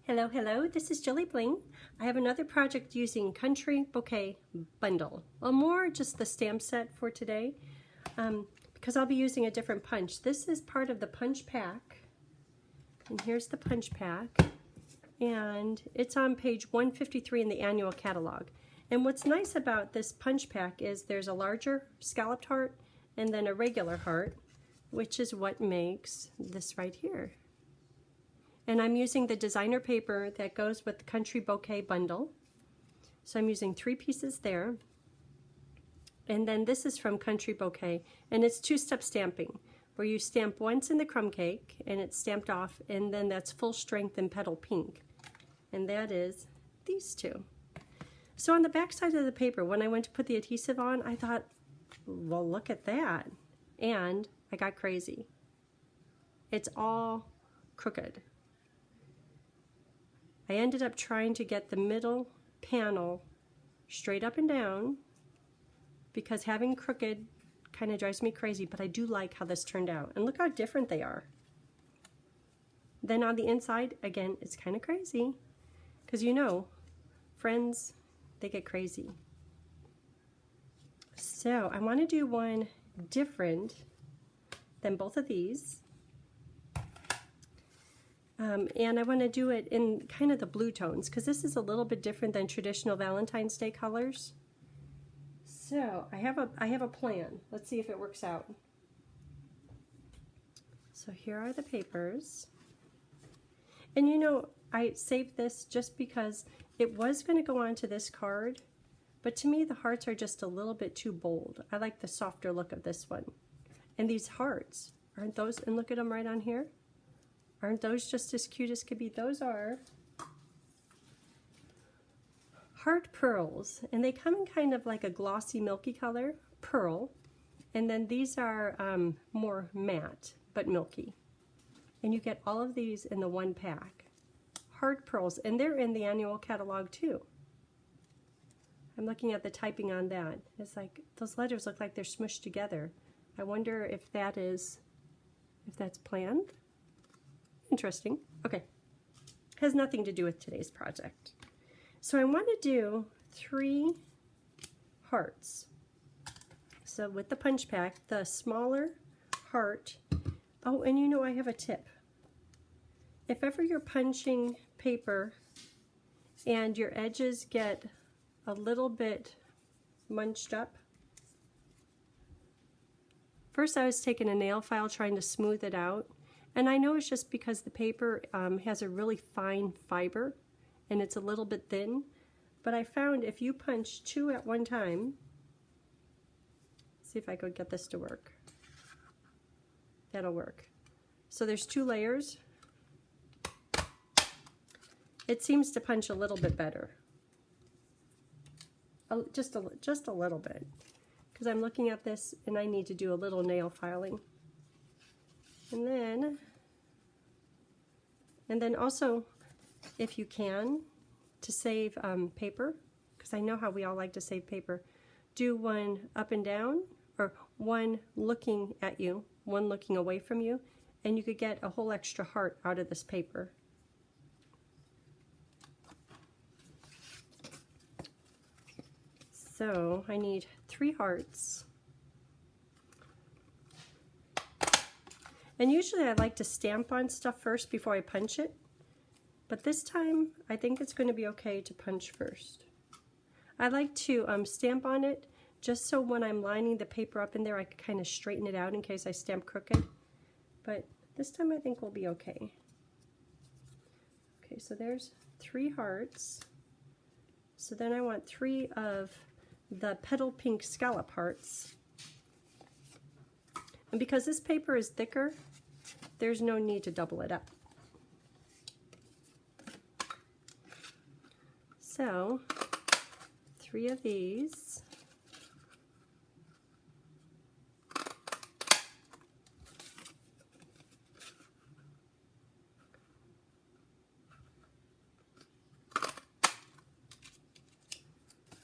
Hello, hello, this is Julie Bling. I have another project using Country Bouquet Bundle. Well, more just the stamp set for today because I'll be using a different punch. This is part of the punch pack, and here's the punch pack, and it's on page 153 in the annual catalog. And what's nice about this punch pack is there's a larger scalloped heart and then a regular heart, which is what makes this right here. And I'm using the designer paper that goes with the Country Bouquet bundle. So I'm using 3 pieces there. And then this is from Country Bouquet, and it's 2-step stamping, where you stamp once in the crumb cake and it's stamped off, and then that's full strength and petal pink. And that is these 2. So on the back side of the paper, when I went to put the adhesive on, I thought, well, look at that. And I got crazy. It's all crooked. I ended up trying to get the middle panel straight up and down because having crooked kind of drives me crazy, but I do like how this turned out. And look how different they are. Then on the inside, again, it's kind of crazy because you know, friends, they get crazy. So I want to do one different than both of these. And I want to do it in kind of the blue tones because this is a little bit different than traditional Valentine's Day colors. So I have a plan. Let's see if it works out. So here are the papers. And you know, I saved this just because it was going to go onto this card, but to me the hearts are just a little bit too bold. I like the softer look of this one. And these hearts, aren't those, and look at them right on here. Aren't those just as cute as could be? Those are heart pearls, and they come in kind of like a glossy milky color, pearl, and then these are more matte but milky. And you get all of these in the one pack. Heart pearls, and they're in the annual catalog too. I'm looking at the typing on that. It's like those letters look like they're smushed together. I wonder if that's planned. Interesting. Okay. Has nothing to do with today's project. So I want to do 3 hearts. So with the punch pack, the smaller heart. Oh, and you know, I have a tip. If ever you're punching paper and your edges get a little bit munched up, first I was taking a nail file trying to smooth it out. And I know it's just because the paper has a really fine fiber and it's a little bit thin, but I found if you punch 2 at one time, see if I could get this to work. That'll work. So there's 2 layers. It seems to punch a little bit better. Just a little bit, because I'm looking at this and I need to do a little nail filing. And then also, if you can, to save paper, because I know how we all like to save paper, do one up and down, or one looking at you, one looking away from you, and you could get a whole extra heart out of this paper. So I need 3 hearts. And usually I like to stamp on stuff first before I punch it, but this time I think it's going to be okay to punch first. I like to stamp on it just so when I'm lining the paper up in there I can kind of straighten it out in case I stamp crooked, but this time I think we'll be okay. Okay, so there's 3 hearts. So then I want 3 of the petal pink scallop hearts. And because this paper is thicker, there's no need to double it up. So, 3 of these.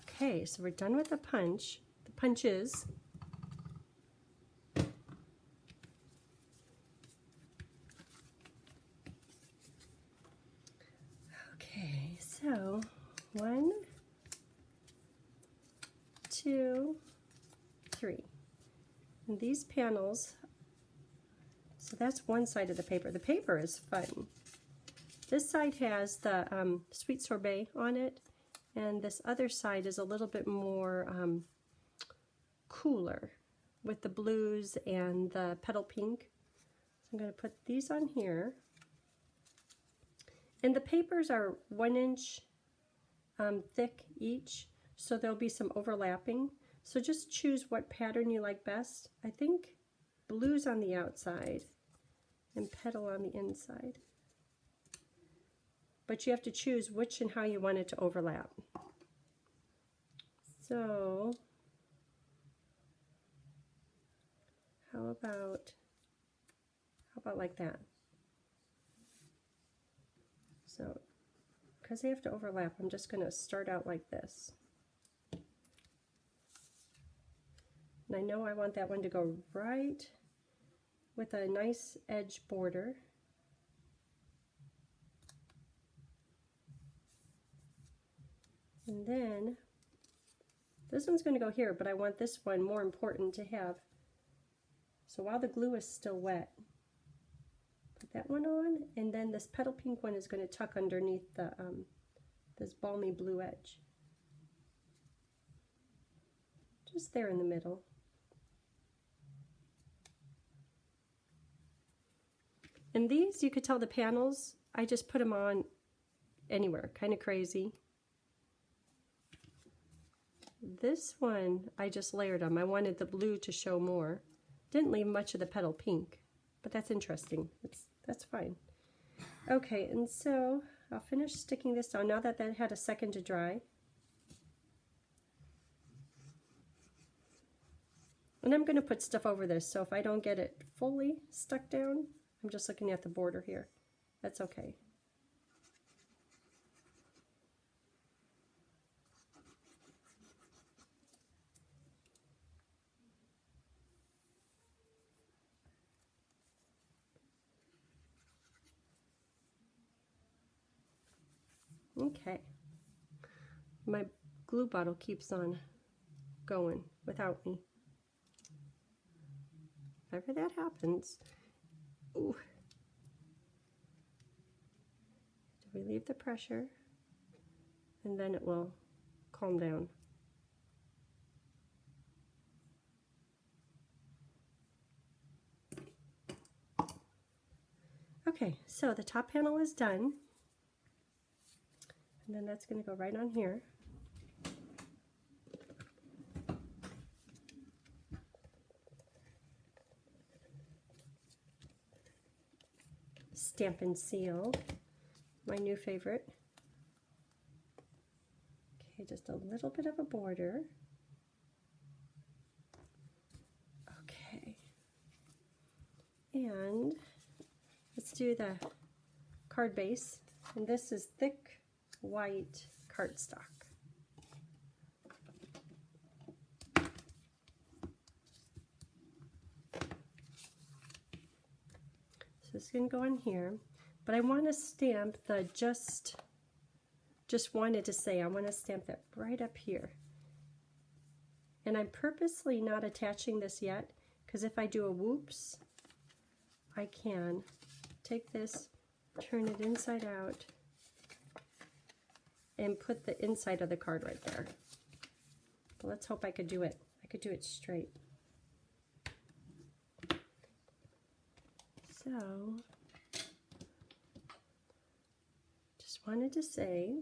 Okay, so we're done with the punch. The punches. 1, 2, 3. And these panels, so that's one side of the paper. The paper is fun. This side has the sweet sorbet on it, and this other side is a little bit more cooler with the blues and the petal pink. So I'm going to put these on here. And the papers are 1 inch thick each, so there'll be some overlapping. So just choose what pattern you like best. I think blues on the outside and petal on the inside. But you have to choose which and how you want it to overlap. So how about like that? So because they have to overlap, I'm just going to start out like this. And I know I want that one to go right with a nice edge border. And then this one's going to go here, but I want this one more important to have. So while the glue is still wet, put that one on, and then this petal pink one is going to tuck underneath the this balmy blue edge. Just there in the middle. And these, you could tell the panels, I just put them on anywhere, kind of crazy. This one, I just layered them. I wanted the blue to show more. Didn't leave much of the petal pink, but that's interesting. That's fine. Okay, and so I'll finish sticking this down now that that had a second to dry. And I'm going to put stuff over this, so if I don't get it fully stuck down, I'm just looking at the border here. That's okay. Okay, my glue bottle keeps on going without me. If ever that happens, ooh, to relieve the pressure, and then it will calm down. Okay, so the top panel is done. And then that's going to go right on here. Stampin' Seal, my new favorite. Okay, just a little bit of a border. Okay. And let's do the card base. And this is thick white cardstock. So this is going to go in here, but I want to stamp the just wanted to say, I want to stamp that right up here. And I'm purposely not attaching this yet, because if I do a whoops, I can take this, turn it inside out, and put the inside of the card right there. But let's hope I could do it. I could do it straight. So, just wanted to say,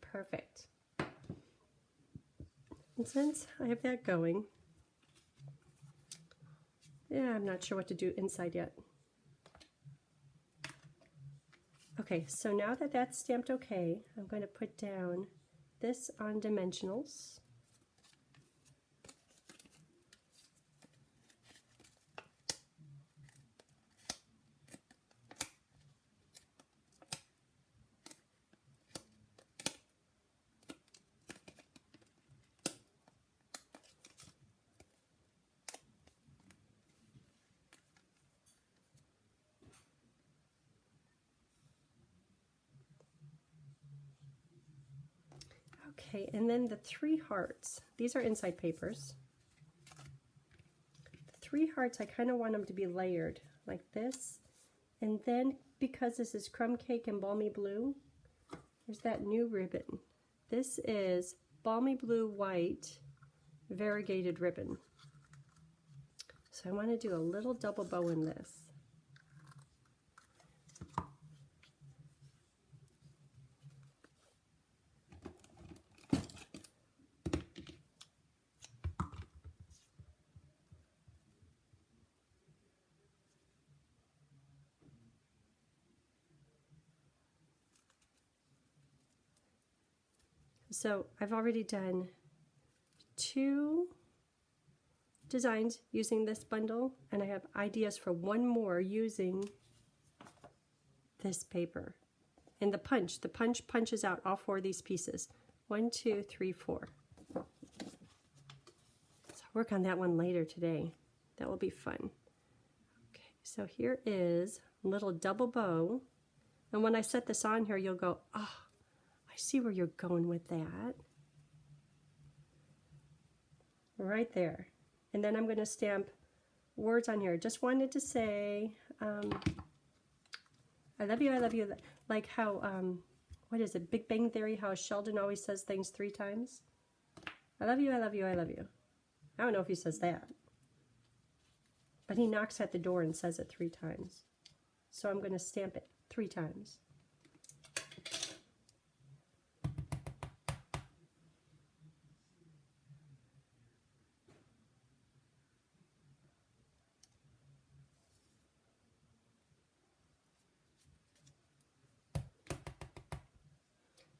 perfect. And since I have that going, yeah, I'm not sure what to do inside yet. Okay, so now that that's stamped okay, I'm going to put down this on dimensionals. Okay, and then the 3 hearts. These are inside papers. The 3 hearts, I kind of want them to be layered like this. And then, because this is crumb cake and balmy blue, there's that new ribbon. This is balmy blue white variegated ribbon. So I want to do a little double bow in this. So I've already done 2 designs using this bundle, and I have ideas for 1 more using this paper. And the punch punches out all 4 of these pieces. 1, 2, 3, 4. So I'll work on that one later today. That will be fun. Okay, so here is a little double bow. And when I set this on here, you'll go, oh, I see where you're going with that. Right there. And then I'm going to stamp words on here. Just wanted to say, I love you, I love you. Like how, what is it, Big Bang Theory, how Sheldon always says things 3 times? I love you, I love you, I love you. I don't know if he says that. But he knocks at the door and says it 3 times. So I'm going to stamp it 3 times.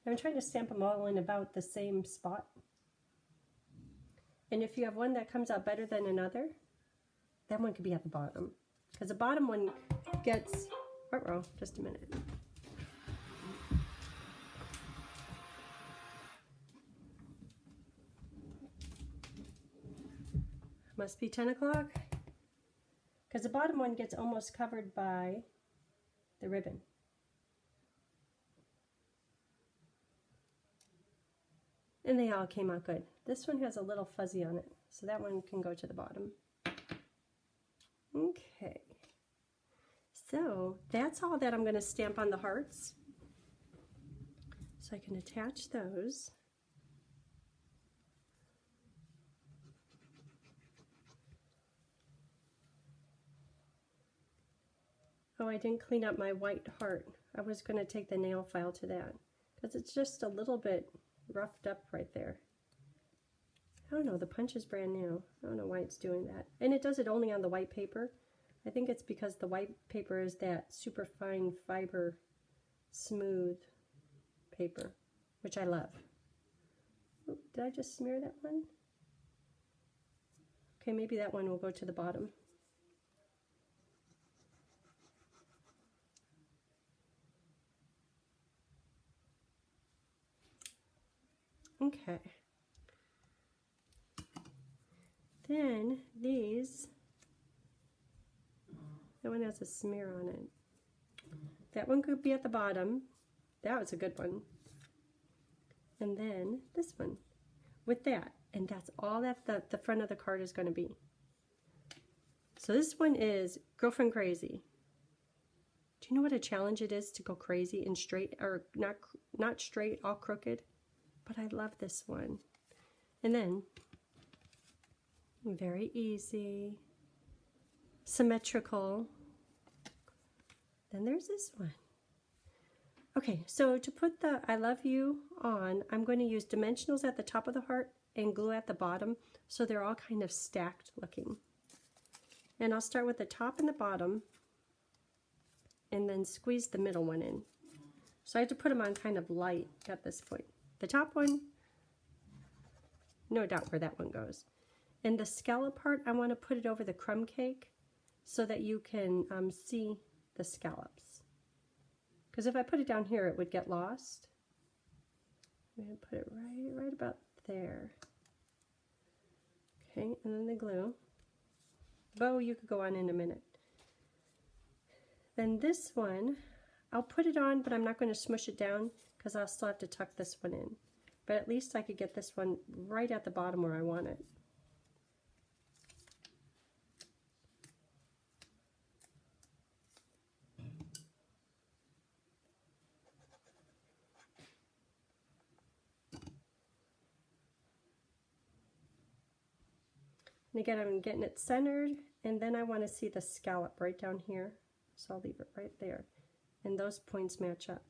I'm trying to stamp them all in about the same spot. And if you have one that comes out better than another, that one could be at the bottom. Because the bottom one gets, uh-oh, just a minute. Must be 10 o'clock. Because the bottom one gets almost covered by the ribbon. And they all came out good. This one has a little fuzzy on it, so that one can go to the bottom. Okay. So that's all that I'm going to stamp on the hearts. So I can attach those. Oh, I didn't clean up my white heart. I was going to take the nail file to that because it's just a little bit roughed up right there. I don't know, the punch is brand new. I don't know why it's doing that. And it does it only on the white paper. I think it's because the white paper is that super fine fiber, smooth paper, which I love. Oh, did I just smear that one? Okay, maybe that one will go to the bottom. Okay. Then these, that one has a smear on it. That one could be at the bottom. That was a good one. And then this one with that. And that's all that the front of the card is going to be. So this one is Girlfriend Crazy. Do you know what a challenge it is to go crazy and straight, or not straight, all crooked? But I love this one. And then, very easy, symmetrical. Then there's this one. Okay, so to put the I love you on, I'm going to use dimensionals at the top of the heart and glue at the bottom, so they're all kind of stacked looking. And I'll start with the top and the bottom, and then squeeze the middle one in. So I have to put them on kind of light at this point. The top one, no doubt where that one goes. And the scallop part, I want to put it over the crumb cake so that you can see the scallops. Because if I put it down here, it would get lost. I'm going to put it right about there. Okay, and then the glue. Bow you could go on in a minute. Then this one, I'll put it on, but I'm not going to smush it down because I'll still have to tuck this one in. but at least I could get this one right at the bottom where I want it. And again, I'm getting it centered, and then I want to see the scallop right down here. So I'll leave it right there. And those points match up.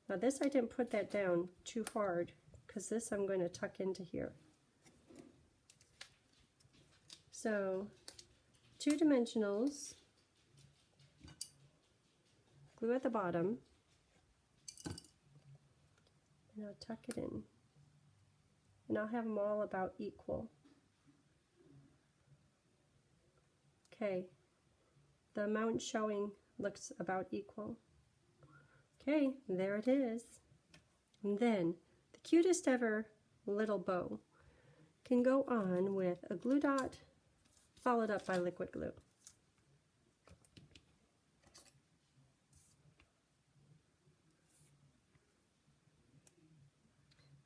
Now this, I didn't put that down too hard, because this I'm going to tuck into here. So 2 dimensionals, glue at the bottom, and I'll tuck it in. And I'll have them all about equal. Okay, the amount showing looks about equal. Okay, there it is. And then the cutest ever little bow can go on with a glue dot followed up by liquid glue.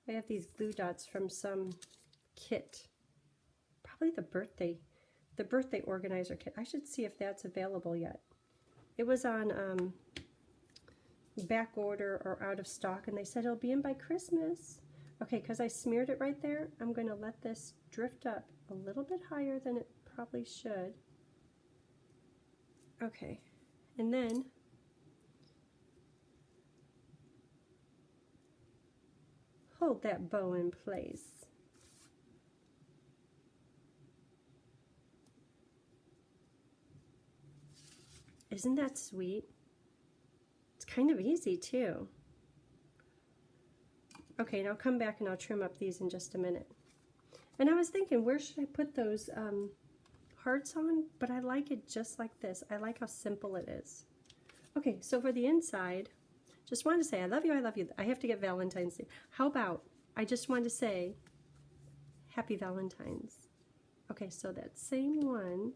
I have these glue dots from some kit, probably the birthday organizer kit. I should see if that's available yet. It was on back order or out of stock, and they said it'll be in by Christmas. Okay, because I smeared it right there, I'm going to let this drift up a little bit higher than it probably should. Okay, and then hold that bow in place. Isn't that sweet? It's kind of easy too. Okay, and I'll come back and I'll trim up these in just a minute. And I was thinking, where should I put those hearts on? But I like it just like this. I like how simple it is. Okay, so for the inside, just wanted to say, I love you, I love you. I have to get Valentine's Day. How about, I just wanted to say, Happy Valentine's. Okay, so that same one,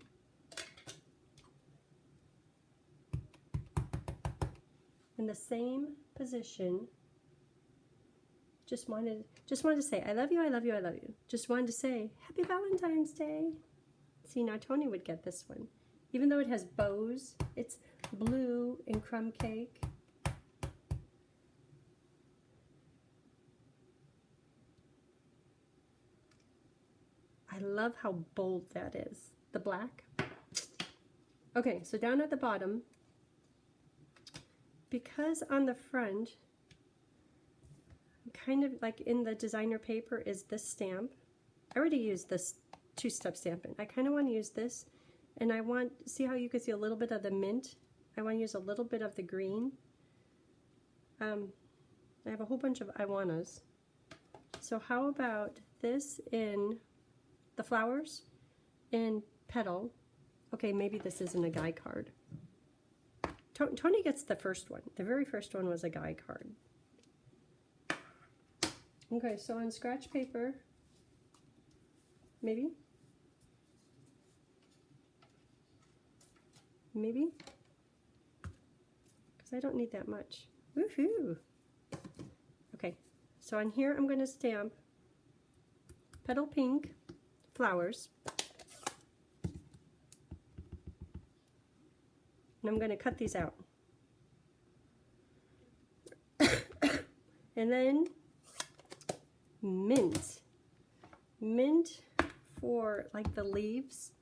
in the same position, just wanted to say, I love you, I love you, I love you. Just wanted to say, Happy Valentine's Day. See, now Tony would get this one. Even though it has bows, it's blue and crumb cake. I love how bold that is, the black. Okay, so down at the bottom, because on the front, kind of like in the designer paper is this stamp. I already used this 2-step Stampin'. I kind of want to use this, and I want, see how you can see a little bit of the mint? I want to use a little bit of the green. I have a whole bunch of I wannas. So how about this in the flowers in petal? Okay, maybe this isn't a guy card. Tony gets the first one. The very first one was a guy card. Okay, so on scratch paper, maybe, because I don't need that much. Woohoo! Okay, so on here I'm going to stamp petal pink flowers, and I'm going to cut these out. And then mint for like the leaves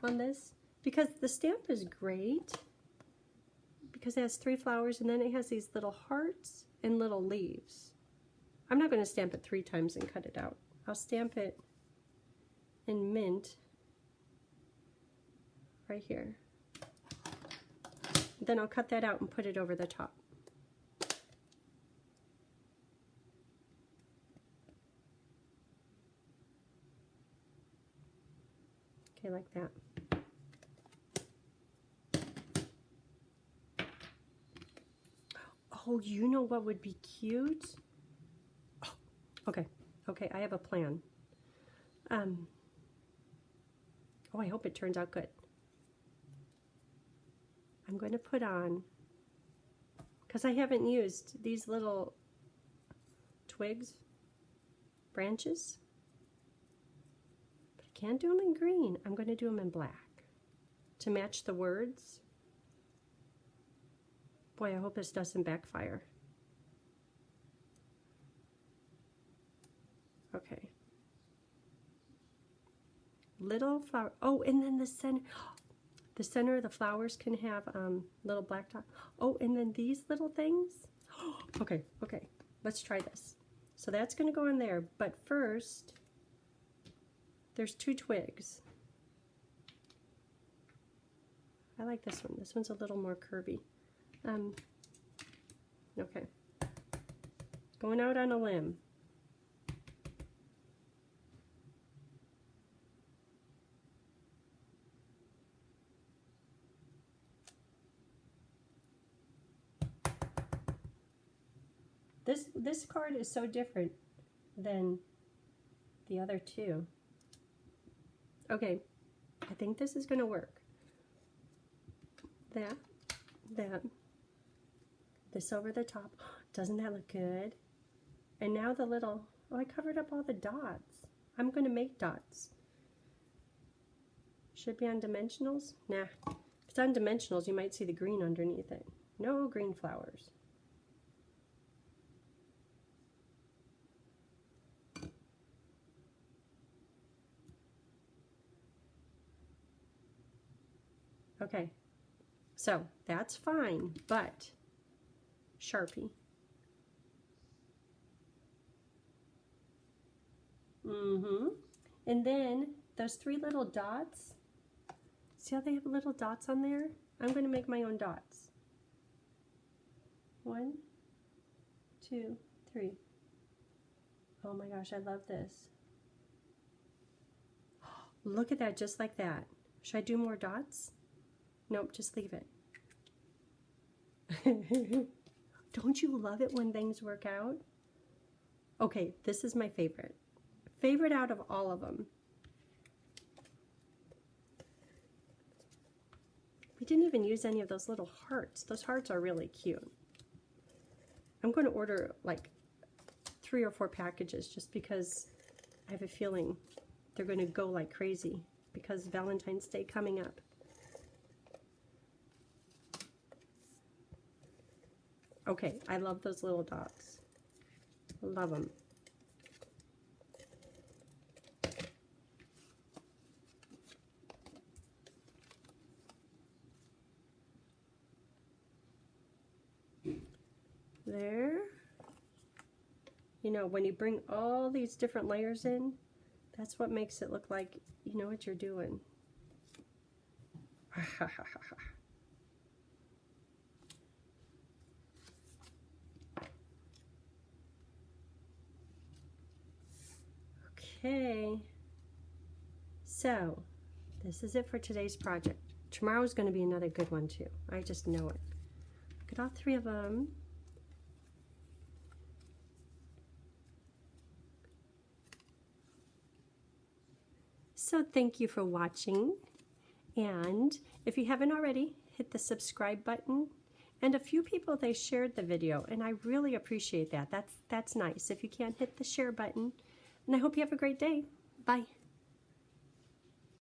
on this, because the stamp is great because it has 3 flowers and then it has these little hearts and little leaves. I'm not going to stamp it 3 times and cut it out. I'll stamp it in mint right here. Then I'll cut that out and put it over the top. Okay, like that. Oh, you know what would be cute? Oh, okay, I have a plan. Oh, I hope it turns out good. I'm going to put on, because I haven't used these little twigs branches. But I can't do them in green. I'm going to do them in black to match the words. Boy, I hope this doesn't backfire. Okay. Little flower. Oh, and then the center of the flowers can have little black dot. Oh, and then these little things. Okay, let's try this. So that's going to go in there, but first, there's 2 twigs. I like this one. This one's a little more curvy. Okay. Going out on a limb. This card is so different than the other 2. Okay, I think this is going to work. That, this over the top. Doesn't that look good? And now the little, oh, I covered up all the dots. I'm going to make dots. Should be on dimensionals? Nah. If it's on dimensionals, you might see the green underneath it. No green flowers. Okay, so that's fine, but Sharpie. And then those 3 little dots, see how they have little dots on there? I'm going to make my own dots. 1, 2, 3. Oh my gosh, I love this. Look at that, just like that. Should I do more dots? Nope, just leave it. Don't you love it when things work out? Okay, this is my favorite. Favorite out of all of them. We didn't even use any of those little hearts. Those hearts are really cute. I'm going to order like 3 or 4 packages just because I have a feeling they're going to go like crazy because Valentine's Day coming up. Okay, I love those little dots. Love them. There. You know, when you bring all these different layers in, that's what makes it look like you know what you're doing. Okay, so this is it for today's project. Tomorrow's going to be another good one too. I just know it. Look at all 3 of them. So thank you for watching, and if you haven't already, hit the subscribe button. And a few people, they shared the video, and I really appreciate that. That's nice. If you can't, hit the share button. And I hope you have a great day. Bye.